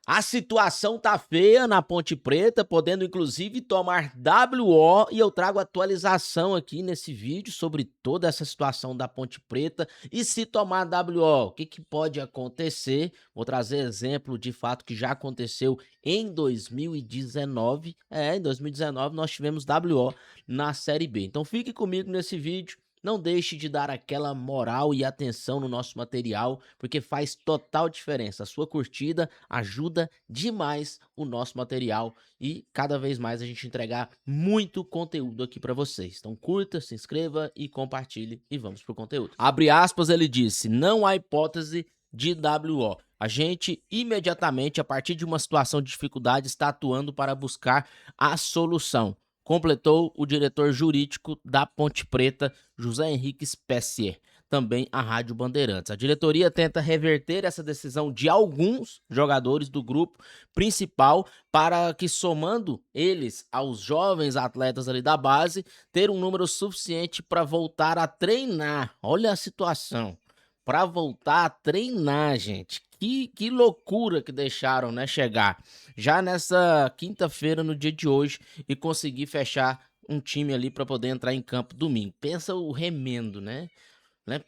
A situação tá feia na Ponte Preta, podendo inclusive tomar WO, e eu trago atualização aqui nesse vídeo sobre toda essa situação da Ponte Preta. E se tomar WO, o que que pode acontecer? Vou trazer exemplo de fato que já aconteceu em 2019. Em 2019 nós tivemos WO na Série B. Então fique comigo nesse vídeo. Não deixe de dar aquela moral e atenção no nosso material, porque faz total diferença. A sua curtida ajuda demais o nosso material e cada vez mais a gente entregar muito conteúdo aqui para vocês. Então curta, se inscreva e compartilhe e vamos pro conteúdo. Abre aspas, ele disse: não há hipótese de WO. A gente imediatamente, a partir de uma situação de dificuldade, está atuando para buscar a solução. Completou o diretor jurídico da Ponte Preta, José Henrique Spessier, também a Rádio Bandeirantes. A diretoria tenta reverter essa decisão de alguns jogadores do grupo principal para que, somando eles aos jovens atletas ali da base, ter um número suficiente para voltar a treinar. Olha a situação. Para voltar a treinar, gente. Que loucura que deixaram, né, chegar. Já nessa quinta-feira, no dia de hoje, e conseguir fechar um time ali para poder entrar em campo domingo. Pensa o remendo, né?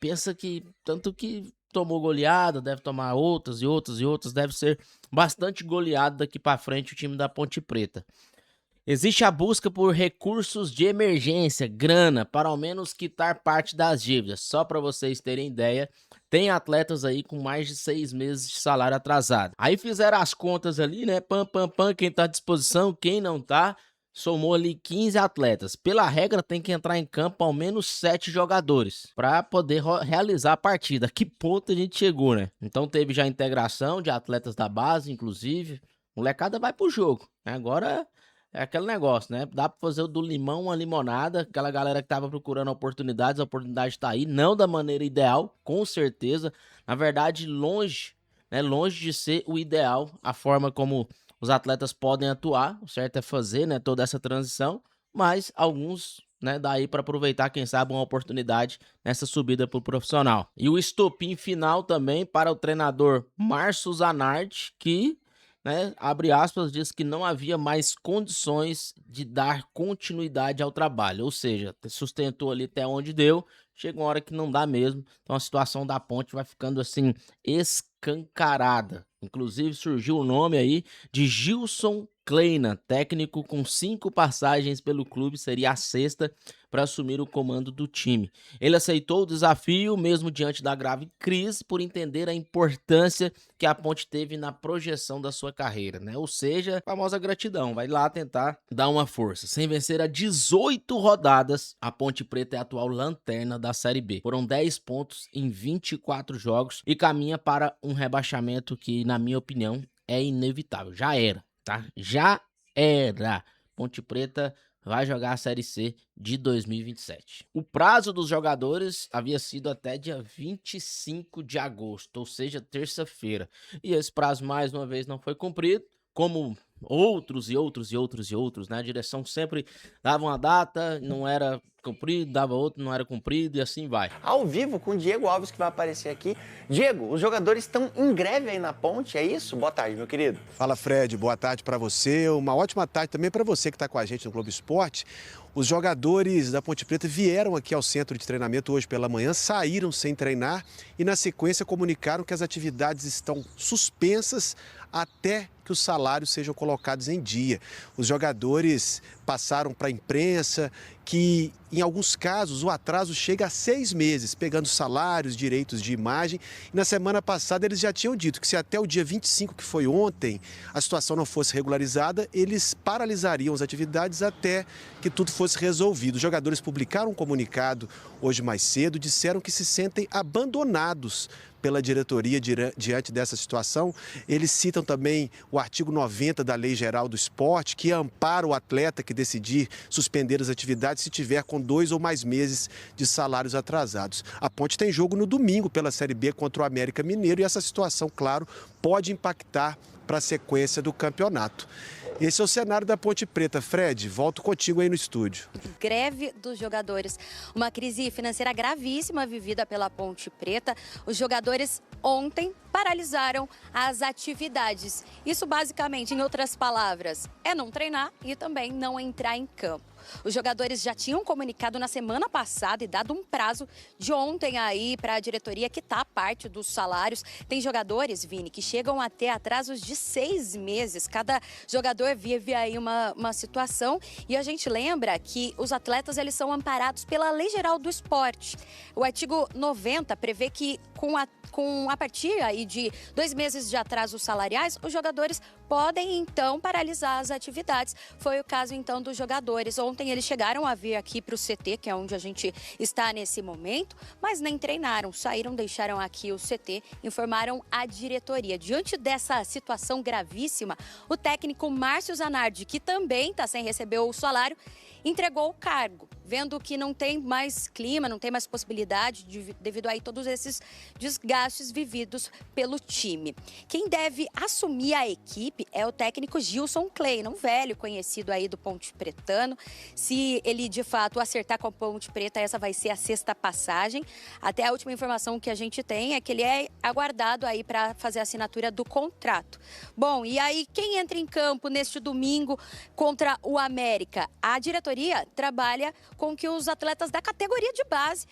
Pensa que tanto que tomou goleada, deve tomar outras e outras e outras, deve ser bastante goleado daqui para frente o time da Ponte Preta. Existe a busca por recursos de emergência, grana, para ao menos quitar parte das dívidas. Só para vocês terem ideia, tem atletas aí com mais de 6 meses de salário atrasado. Aí fizeram as contas ali, né? Pam, pam, pam, quem tá à disposição, quem não tá. Somou ali 15 atletas. Pela regra, tem que entrar em campo ao menos 7 jogadores para poder realizar a partida. Que ponto a gente chegou, né? Então teve já a integração de atletas da base, inclusive. Molecada vai pro jogo. Agora é aquele negócio, né? Dá pra fazer o do limão uma limonada. Aquela galera que tava procurando oportunidades, a oportunidade tá aí. Não da maneira ideal, com certeza. Na verdade, longe, né? Longe de ser o ideal, a forma como os atletas podem atuar. O certo é fazer, né? Toda essa transição. Mas alguns, né? Daí para aproveitar, quem sabe, uma oportunidade nessa subida pro profissional. E o estopim final também para o treinador Márcio Zanardi, que, né, abre aspas, diz que não havia mais condições de dar continuidade ao trabalho, ou seja, sustentou ali até onde deu, chega uma hora que não dá mesmo, então a situação da Ponte vai ficando assim escancarada. Inclusive surgiu o nome aí de Gilson Kleina, técnico com 5 passagens pelo clube, seria a sexta para assumir o comando do time. Ele aceitou o desafio, mesmo diante da grave crise, por entender a importância que a Ponte teve na projeção da sua carreira, né? Ou seja, a famosa gratidão, vai lá tentar dar uma força. Sem vencer a 18 rodadas, a Ponte Preta é a atual lanterna da Série B. Foram 10 pontos em 24 jogos e caminha para um rebaixamento que, na minha opinião, é inevitável. Já era, tá? Já era. Ponte Preta vai jogar a Série C de 2027. O prazo dos jogadores havia sido até dia 25 de agosto, ou seja, terça-feira. E esse prazo, mais uma vez, não foi cumprido, como outros e outros e outros e outros, né? A direção sempre dava uma data, não era cumprido, dava outra, não era cumprido e assim vai. Ao vivo com o Diego Alves, que vai aparecer aqui. Diego, os jogadores estão em greve aí na Ponte, é isso? Boa tarde, meu querido. Fala, Fred, boa tarde para você, uma ótima tarde também para você que está com a gente no Globo Esporte. Os jogadores da Ponte Preta vieram aqui ao centro de treinamento hoje pela manhã, saíram sem treinar e na sequência comunicaram que as atividades estão suspensas até que os salários sejam colocados em dia. Os jogadores passaram para a imprensa que, em alguns casos, o atraso chega a 6 meses, pegando salários, direitos de imagem. E na semana passada eles já tinham dito que se até o dia 25, que foi ontem, a situação não fosse regularizada, eles paralisariam as atividades até que tudo fosse resolvido. Os jogadores publicaram um comunicado hoje mais cedo, disseram que se sentem abandonados pela diretoria diante dessa situação. Eles citam também o artigo 90 da Lei Geral do Esporte, que ampara o atleta que decidir suspender as atividades se tiver com 2 ou mais meses de salários atrasados. A Ponte tem jogo no domingo pela Série B contra o América Mineiro e essa situação, claro, pode impactar para a sequência do campeonato. Esse é o cenário da Ponte Preta. Fred, volto contigo aí no estúdio. Greve dos jogadores. Uma crise financeira gravíssima vivida pela Ponte Preta. Os jogadores ontem paralisaram as atividades. Isso basicamente, em outras palavras, é não treinar e também não entrar em campo. Os jogadores já tinham comunicado na semana passada e dado um prazo de ontem aí para a diretoria quitar parte dos salários. Tem jogadores, Vini, que chegam a ter atrasos de 6 meses. Cada jogador vive aí uma situação e a gente lembra que os atletas eles são amparados pela Lei Geral do Esporte. O artigo 90 prevê que a partir aí de 2 meses de atrasos salariais, os jogadores podem então paralisar as atividades. Foi o caso então dos jogadores. Ontem eles chegaram a vir aqui para o CT, que é onde a gente está nesse momento, mas nem treinaram, saíram, deixaram aqui o CT, informaram a diretoria. Diante dessa situação gravíssima, o técnico Márcio Zanardi, que também está sem receber o salário, entregou o cargo, vendo que não tem mais clima, não tem mais possibilidade devido a todos esses desgastes vividos pelo time. Quem deve assumir a equipe é o técnico Gilson Klein, um velho conhecido aí do Ponte Pretano. Se ele de fato acertar com a Ponte Preta, essa vai ser a 6ª passagem. Até a última informação que a gente tem é que ele é aguardado aí para fazer a assinatura do contrato. Bom, e aí quem entra em campo neste domingo contra o América? A diretoria trabalha com que os atletas da categoria de base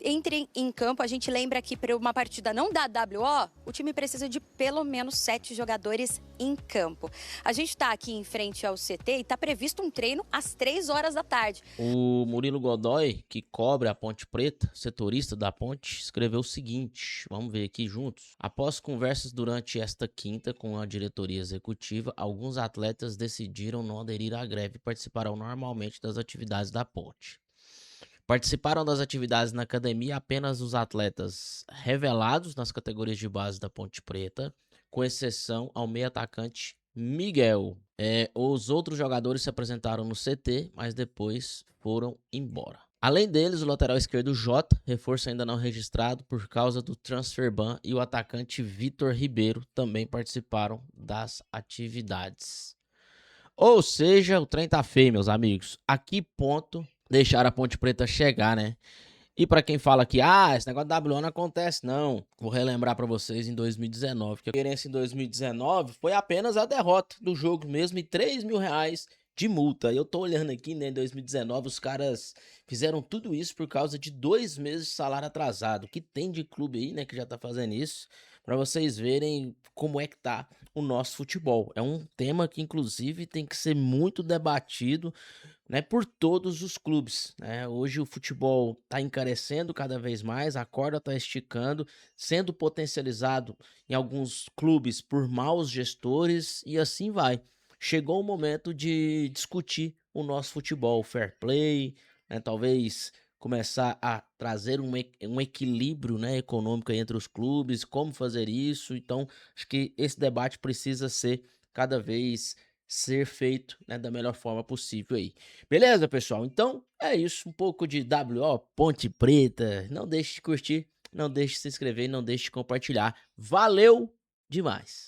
entrem em campo. A gente lembra que para uma partida não da WO, o time precisa de pelo menos 7 jogadores em campo. A gente está aqui em frente ao CT e está previsto um treino às 3 horas da tarde. O Murilo Godoy, que cobre a Ponte Preta, setorista da Ponte, escreveu o seguinte, vamos ver aqui juntos. Após conversas durante esta quinta com a diretoria executiva, alguns atletas decidiram não aderir à greve e participarão normalmente das atividades da Ponte. Participaram das atividades na academia apenas os atletas revelados nas categorias de base da Ponte Preta, com exceção ao meio atacante Miguel. Os outros jogadores se apresentaram no CT, mas depois foram embora. Além deles, o lateral esquerdo Jota, reforço ainda não registrado por causa do transfer ban, e o atacante Vitor Ribeiro também participaram das atividades. Ou seja, o trem tá feio, meus amigos. A que ponto deixaram a Ponte Preta chegar, né? E pra quem fala que, esse negócio da WO não acontece, não. Vou relembrar pra vocês em 2019, que a diferença em 2019 foi apenas a derrota do jogo mesmo e R$3 mil de multa. Eu tô olhando aqui, né, em 2019, os caras fizeram tudo isso por causa de 2 meses de salário atrasado. Que tem de clube aí, né, que já tá fazendo isso, pra vocês verem como é que tá o nosso futebol. É um tema que, inclusive, tem que ser muito debatido, né, por todos os clubes, né? Hoje o futebol está encarecendo cada vez mais, a corda está esticando, sendo potencializado em alguns clubes por maus gestores e assim vai. Chegou o momento de discutir o nosso futebol, fair play, né, talvez começar a trazer um equilíbrio, né, econômico aí entre os clubes, como fazer isso. Então, acho que esse debate precisa ser cada vez ser feito, né, da melhor forma possível aí. Beleza, pessoal? Então, é isso. Um pouco de WO, Ponte Preta. Não deixe de curtir, não deixe de se inscrever, não deixe de compartilhar. Valeu demais!